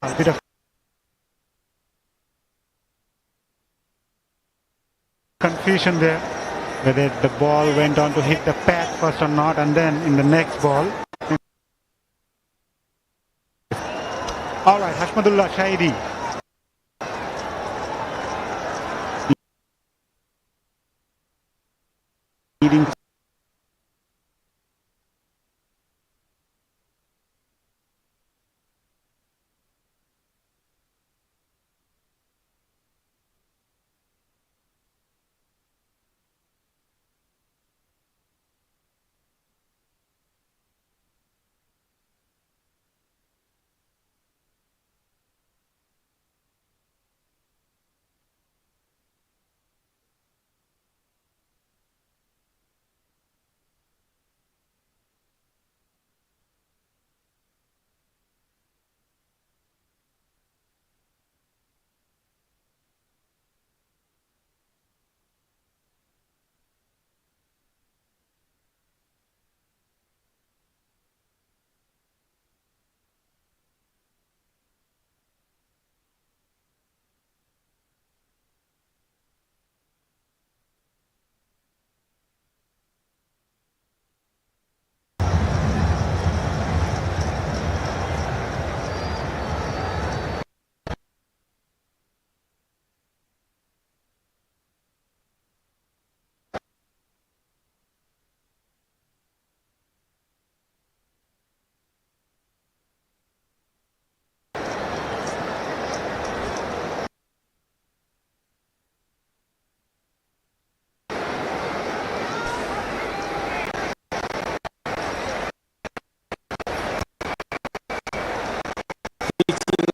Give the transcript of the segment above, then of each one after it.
A bit of confusion there, whether the ball went on to hit the pad first or not, and then in the next ball. All right, Hashmadullah Shahidi. Leading.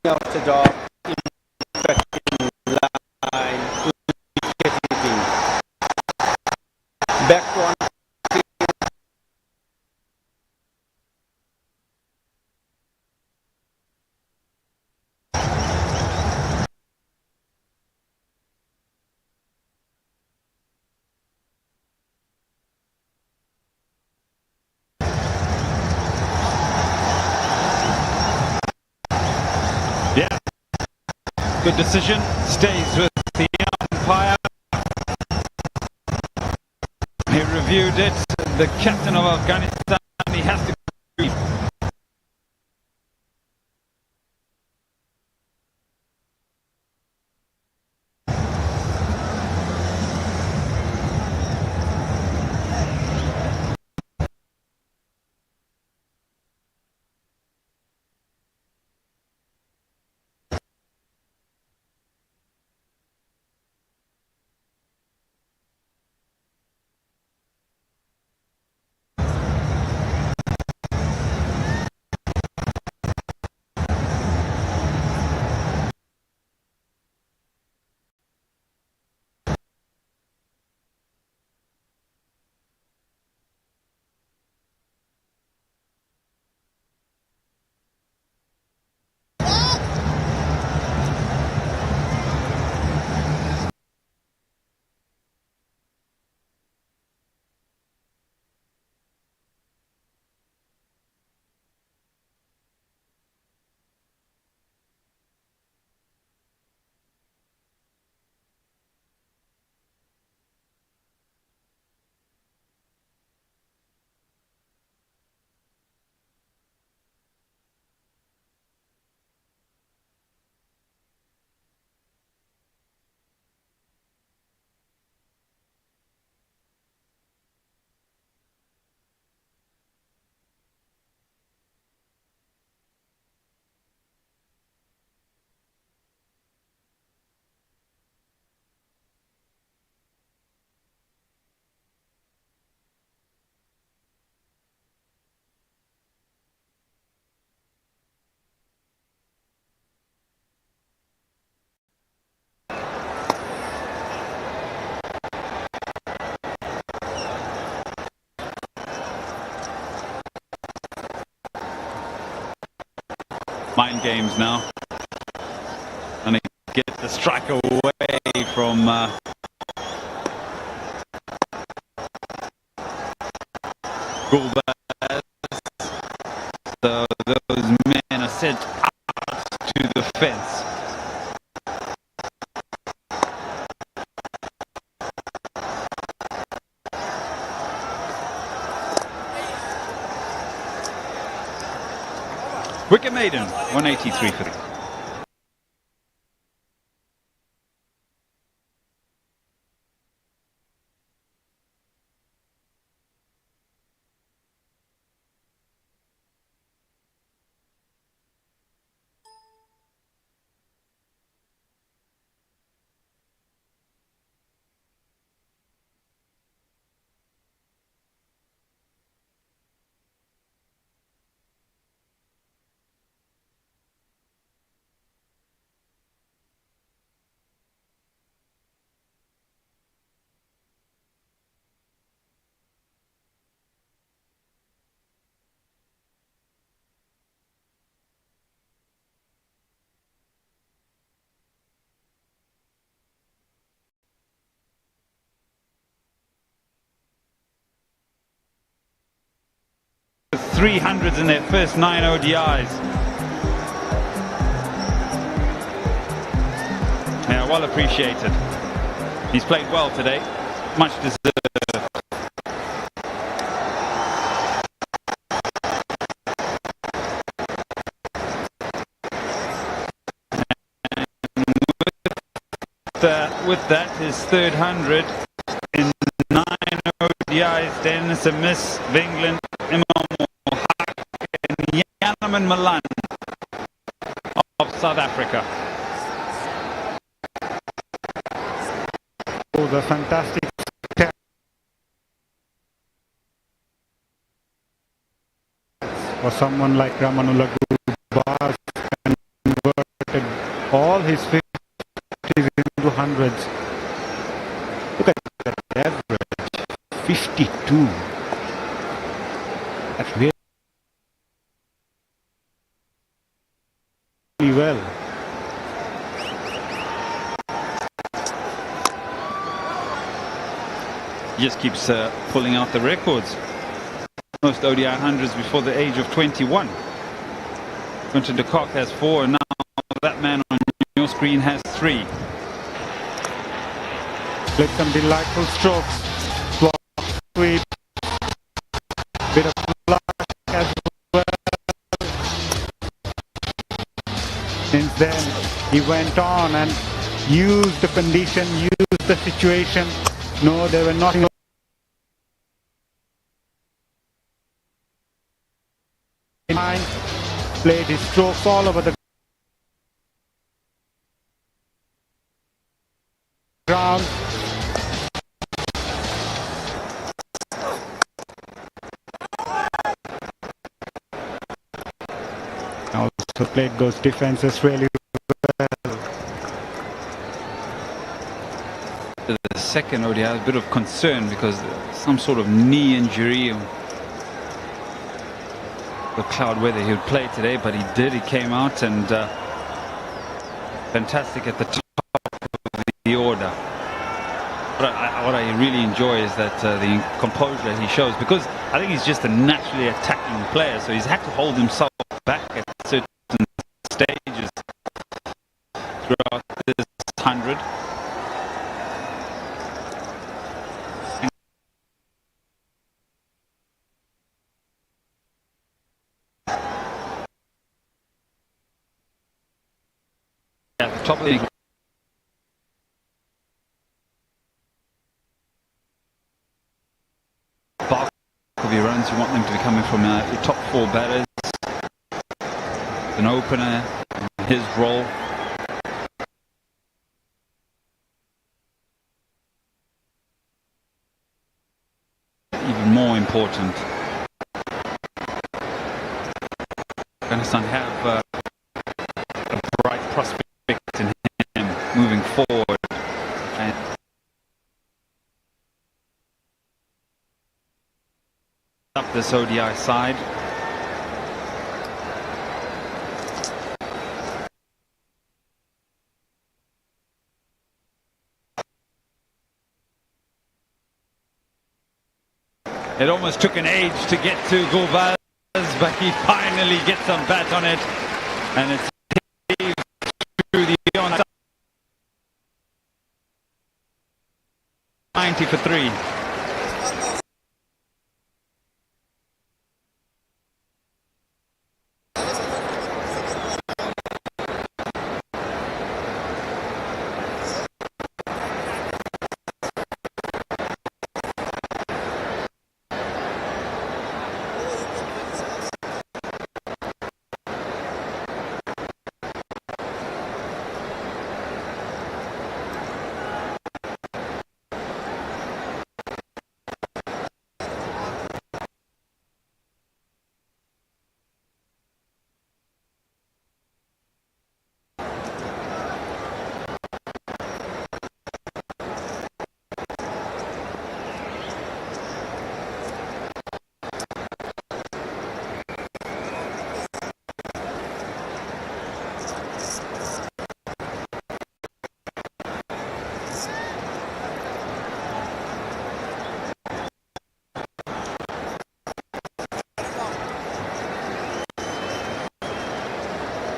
Of the dog infecting line, getting back to on. Good decision, stays with the umpire. He reviewed it. The captain of Afghanistan, he has to agree. Mind games now. And he gets the strike away from Gulbaz. So those men are sent out to the defense. Wicket maiden, 183 for 3. .300s in their first 9 ODIs. Yeah, well appreciated. He's played well today. Much deserved. With that, his third 100 in 9 ODIs. Dennis a miss of England. And Milan of South Africa. Oh, the fantastic step for someone like Ramanullah Gurbaaz converted all his 50s into 100s. Look at that average, 52. That's really well. He just keeps pulling out the records. Most ODI 100s before the age of 21. Quinton de Kock has 4, and now that man on your screen has 3. Played some delightful strokes. Swap, sweep, bit of luck as well. Since then, he went on and used the condition, used the situation. No, they were not. Played his strokes all over the ground. Also played those defenses really well. The second ODI, a bit of concern because some sort of knee injury. The cloud weather he would play today, but he did. He came out and fantastic at the top of the order. What I really enjoy is that the composure he shows, because I think he's just a naturally attacking player, so he's had to hold himself back at certain stages throughout this 100. At the top of the bulk of your runs, you want them to be coming from your top 4 batters. An opener, his role. Even more important. Afghanistan have a bright prospect in him moving forward, and up this ODI side. It almost took an age to get to Gulbaz, but he finally gets some bat on it, and it's 190 for 3.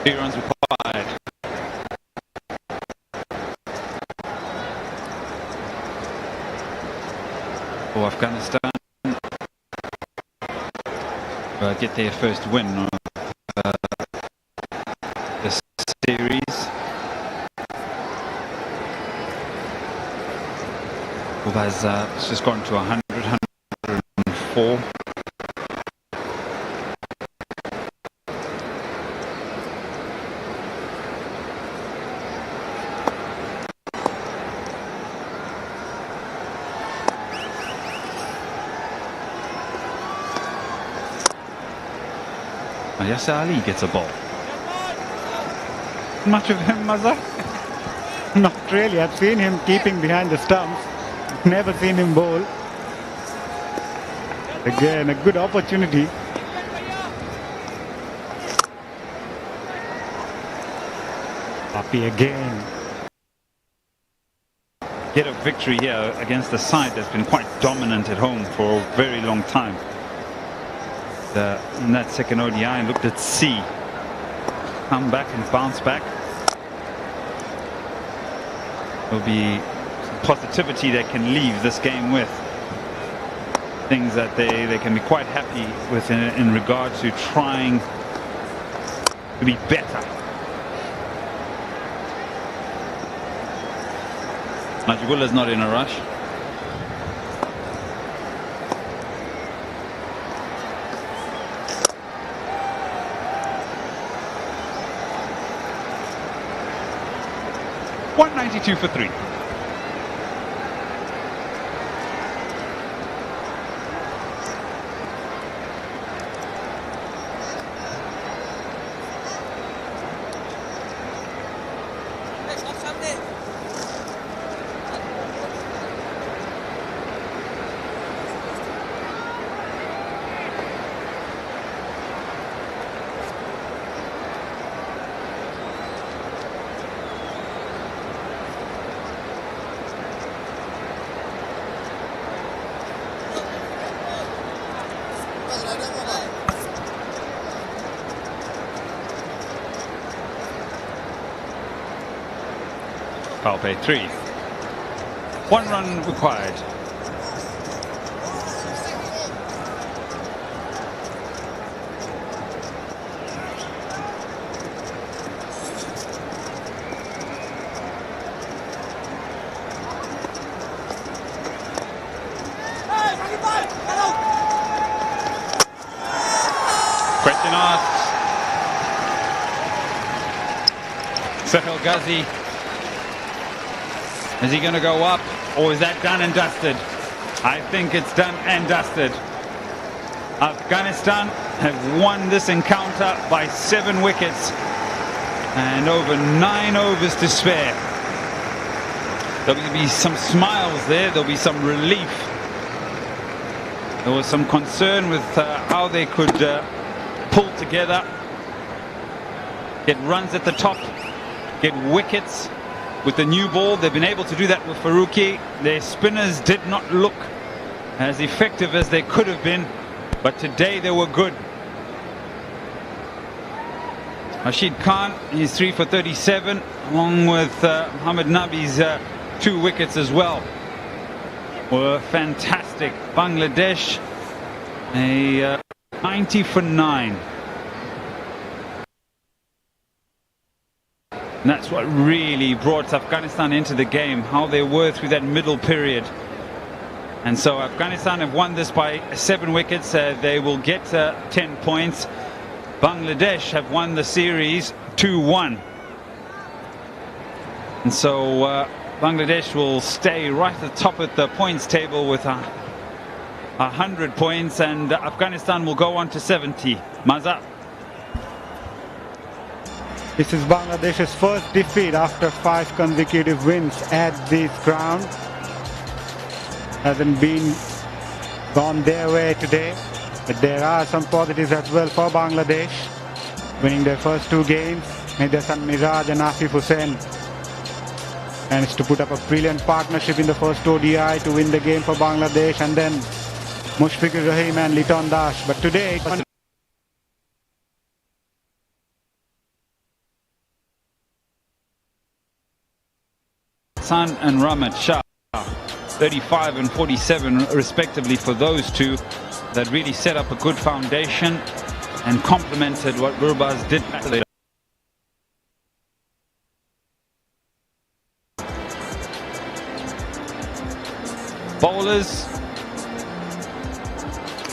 Three runs required. For Afghanistan, get their first win of the series. BvsA it's just gone to 104. Yasser Ali gets a ball. Much of him, Mazhar? Not really. I've seen him keeping behind the stumps. Never seen him bowl. Again, a good opportunity. Happy again. Get a victory here against a side that's been quite dominant at home for a very long time. In that second ODI, looked at C. Come back and bounce back. There'll be some positivity they can leave this game with. Things that they can be quite happy with in regard to trying to be better. KHULA's not in a rush. .192 for 3. Foul play 3. 1 run required. Question asked. Sahel Ghazi. Is he going to go up, or is that done and dusted? I think it's done and dusted. Afghanistan have won this encounter by 7 wickets and over 9 overs to spare. There'll be some smiles there. There'll be some relief. There was some concern with how they could pull together, get runs at the top, get wickets. With the new ball, they've been able to do that with Faruqi. Their spinners did not look as effective as they could have been, but today they were good. Rashid Khan, he's 3 for 37, along with Muhammad Nabi's 2 wickets as well. were fantastic. Bangladesh, a 90 for 9. And that's what really brought Afghanistan into the game, how they were through that middle period. And so Afghanistan have won this by 7 wickets. They will get 10 points. Bangladesh have won the series 2-1. And so Bangladesh will stay right at the top of the points table with 100 points, and Afghanistan will go on to 70. Maza. This is Bangladesh's first defeat after 5 consecutive wins at this ground. Hasn't been gone their way today, but there are some positives as well for Bangladesh. Winning their first 2 games, Hasan Miraj and Asif Hussain managed to put up a brilliant partnership in the first ODI to win the game for Bangladesh, and then Mushfiqur Rahim and Liton Das. But today it was Hassan and Rahmat Shah, 35 and 47 respectively for those two, that really set up a good foundation and complemented what Gurbaz did. Bowlers,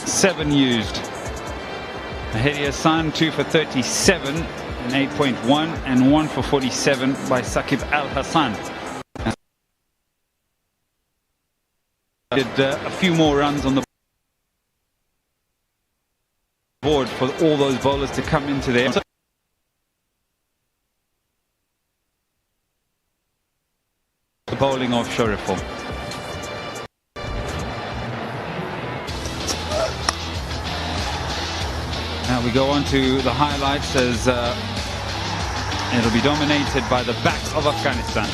7 used. Mahdi Hassan 2 for 37 and 8.1, and 1 for 47 by Saqib Al Hassan. Did a few more runs on the board for all those bowlers to come into there. The bowling of Shariful. Now we go on to the highlights, as it'll be dominated by the back of Afghanistan.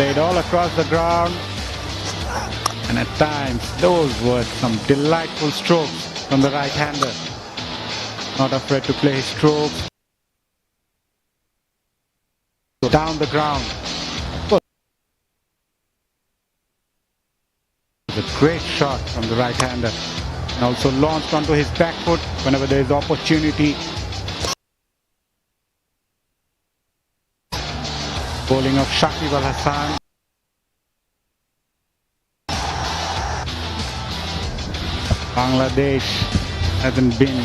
played all across the ground, and at times those were some delightful strokes from the right-hander. Not afraid to play his strokes down the ground. It was a great shot from the right-hander, and also launched onto his back foot whenever there is opportunity. Bowling of Saqib Al Hassan. Bangladesh hasn't been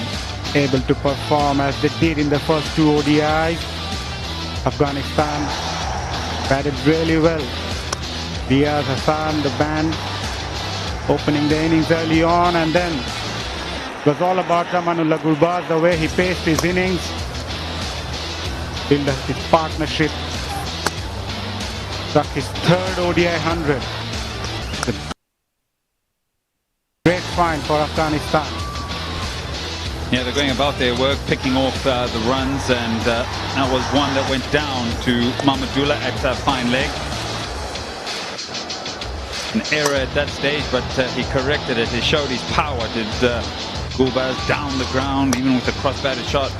able to perform as they did in the first 2 ODIs. Afghanistan batted really well. Diaz Hassan, the band, opening the innings early on, and then it was all about Ramanullah Gurbaz, the way he paced his innings, built his partnership. Struck his 3rd ODI 100. The great find for Afghanistan. Yeah, they're going about their work, picking off the runs, and that was one that went down to Mahmudullah at fine leg. An error at that stage, but he corrected it. He showed his power. Did Gurbaz down the ground, even with a cross-batted shot.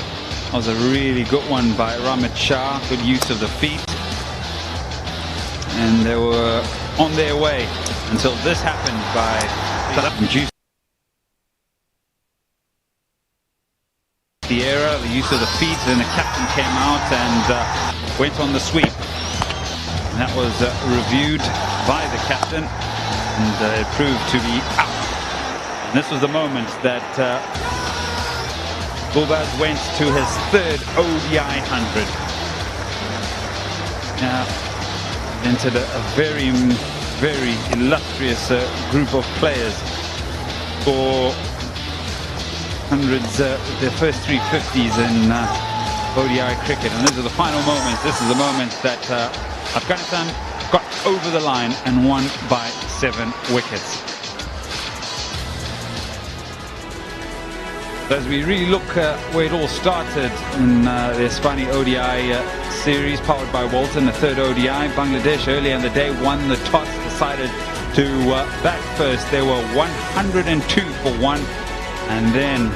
That was a really good one by Rahmat Shah. Good use of the feet. And they were on their way until this happened by the error, the use of the feet. Then the captain came out and went on the sweep. And that was reviewed by the captain, and it proved to be out. And this was the moment that Gurbaz went to his 3rd ODI 100. Now, entered a very, very illustrious group of players for hundreds, their first 350s in ODI cricket. And these are the final moments. This is the moment that Afghanistan got over the line and won by 7 wickets. As we really look where it all started in the Espani ODI series powered by Walton, the 3rd ODI, Bangladesh earlier in the day won the toss, decided to bat first. They were 102 for 1, and then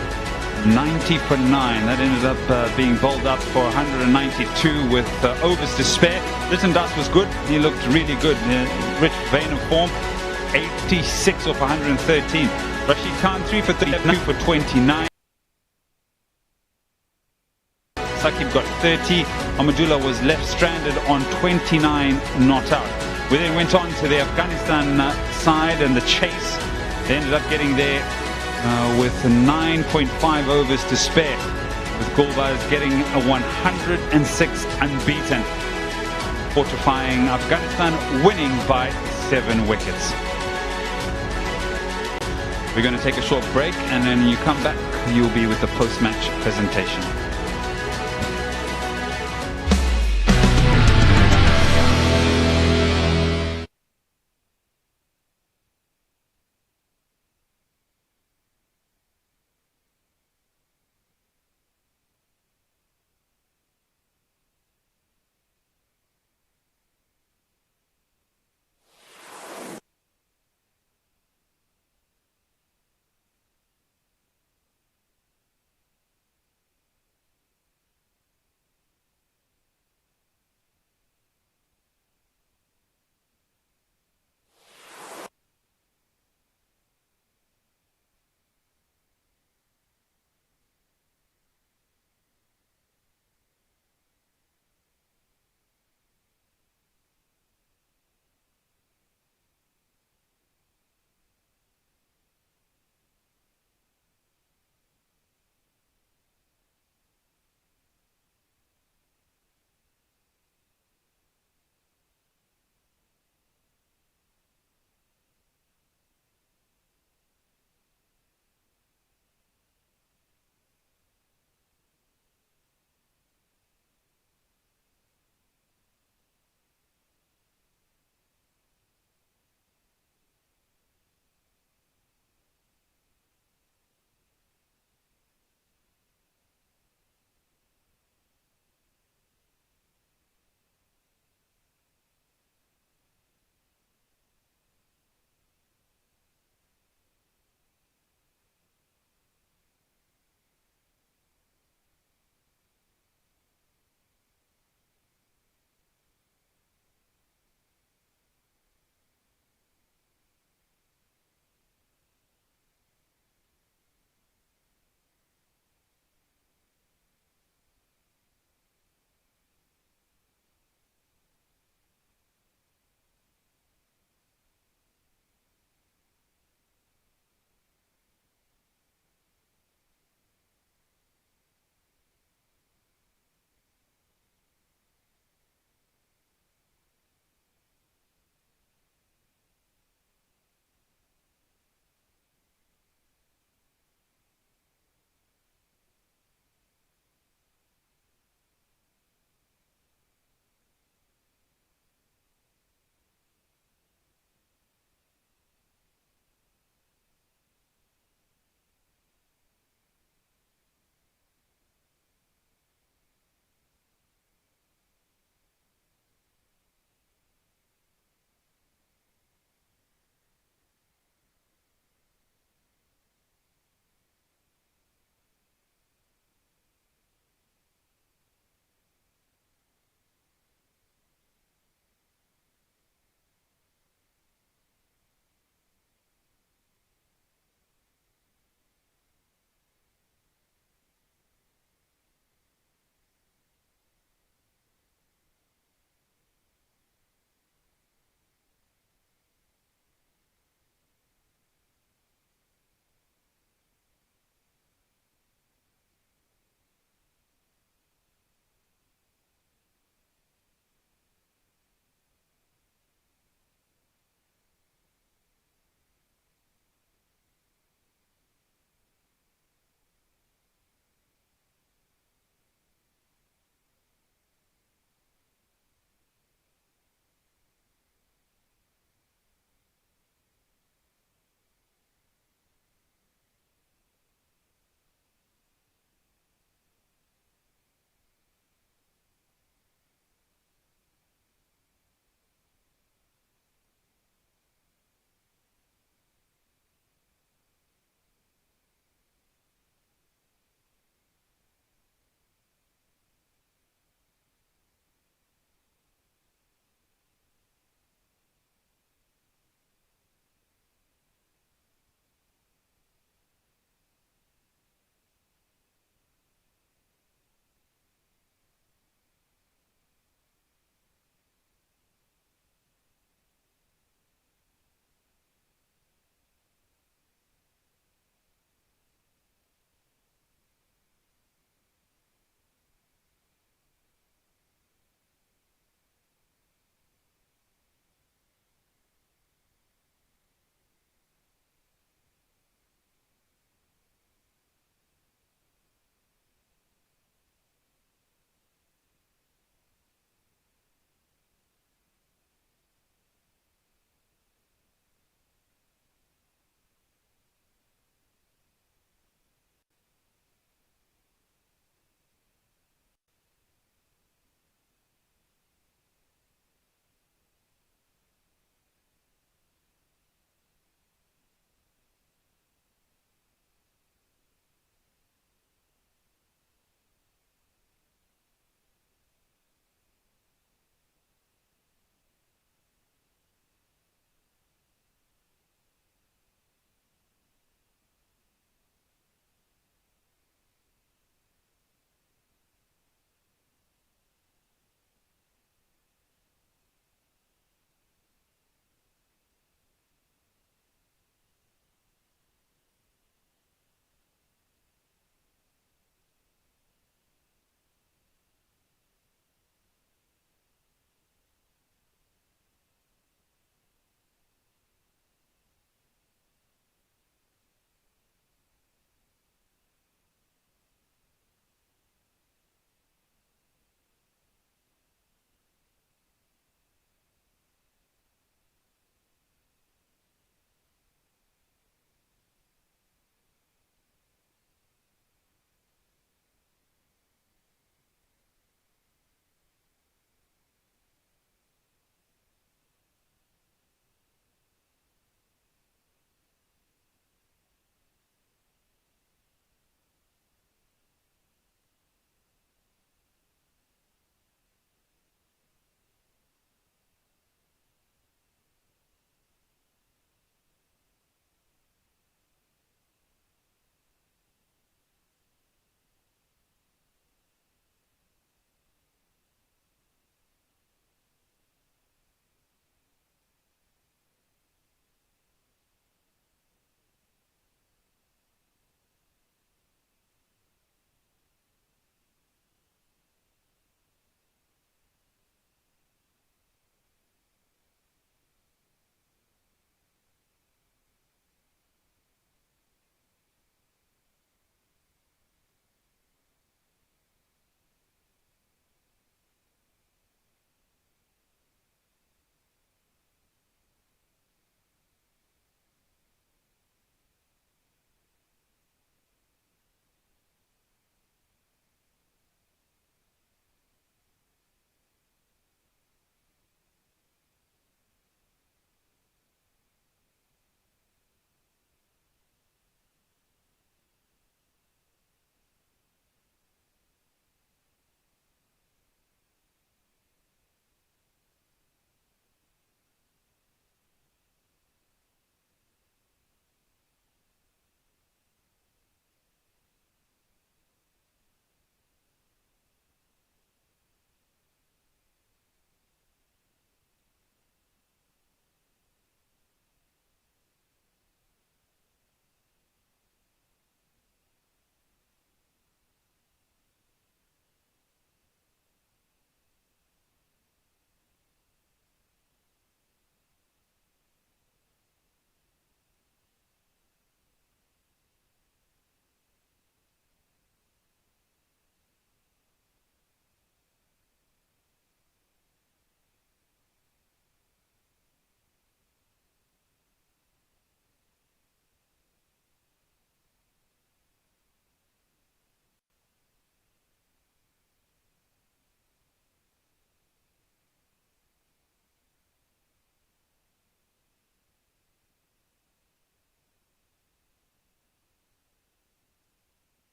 90 for 9. That ended up being bowled up for 192 with overs to spare. Lytton Das was good. He looked really good. Rich vein of form. 86 off 113. Rashid Khan 3 for 32 for 29. Sakib got 30. Amadullah was left stranded on 29 not out. We then went on to the Afghanistan side and the chase. They ended up getting there with 9.5 overs to spare, with Gulbaz getting a 106 unbeaten, fortifying Afghanistan, winning by 7 wickets. We're going to take a short break, and then you come back, you'll be with the post-match presentation.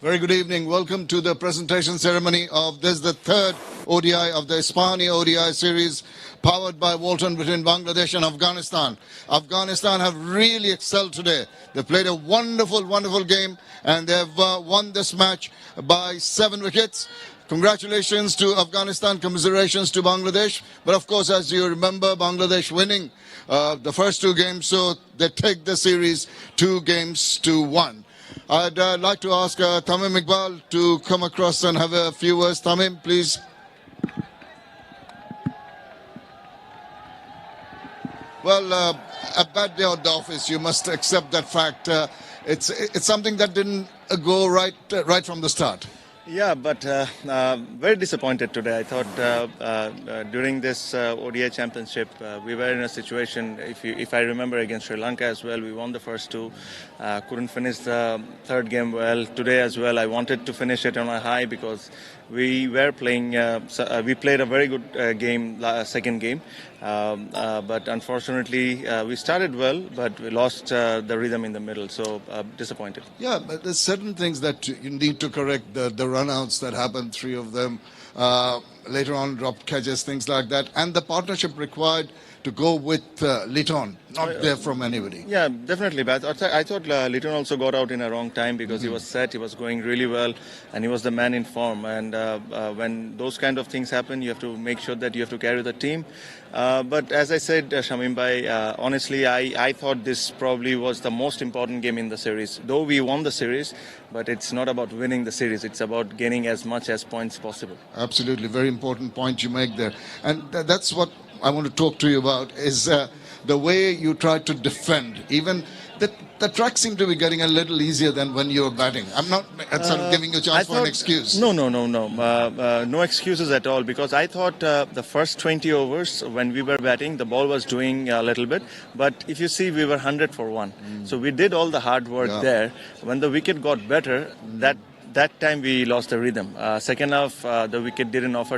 Very good evening. Welcome to the presentation ceremony of this, the third ODI of the Hispania ODI series, powered by Walton between Bangladesh and Afghanistan. Afghanistan have really excelled today. They played a wonderful, wonderful game, and they've won this match by 7 wickets. Congratulations to Afghanistan, commiserations to Bangladesh. But of course, as you remember, Bangladesh winning the first 2 games, so they take the series 2-1. I'd like to ask Tamim Iqbal to come across and have a few words. Tamim, please. Well, a bad day at the office. You must accept that fact. It's something that didn't go right from the start. Yeah, but very disappointed today. I thought during this ODI championship, we were in a situation, if I remember, against Sri Lanka as well, we won the first 2, couldn't finish the third game well. Today as well, I wanted to finish it on a high because we were playing, we played a very good game, second game. But unfortunately, we started well, but we lost the rhythm in the middle, so disappointed. Yeah, but there's certain things that you need to correct. The runouts that happened, 3 of them, later on dropped catches, things like that, and the partnership required to go with Litton, not there from anybody. Yeah, definitely. But I thought Litton also got out in a wrong time because he was set, he was going really well, and he was the man in form. And when those kind of things happen, you have to make sure that you have to carry the team. But as I said, Shamim Bhai, honestly, I thought this probably was the most important game in the series. Though we won the series, but it's not about winning the series. It's about gaining as much as points possible. Absolutely. Very important point you make there. And that's what I want to talk to you about is the way you try to defend. Even the track seemed to be getting a little easier than when you were batting. I'm not sort of giving you a chance for an excuse. No. No excuses at all, because I thought the first 20 overs when we were batting, the ball was doing a little bit. But if you see, we were 100 for 1. So we did all the hard work there. When the wicket got better, that time we lost the rhythm. Second half, the wicket didn't offer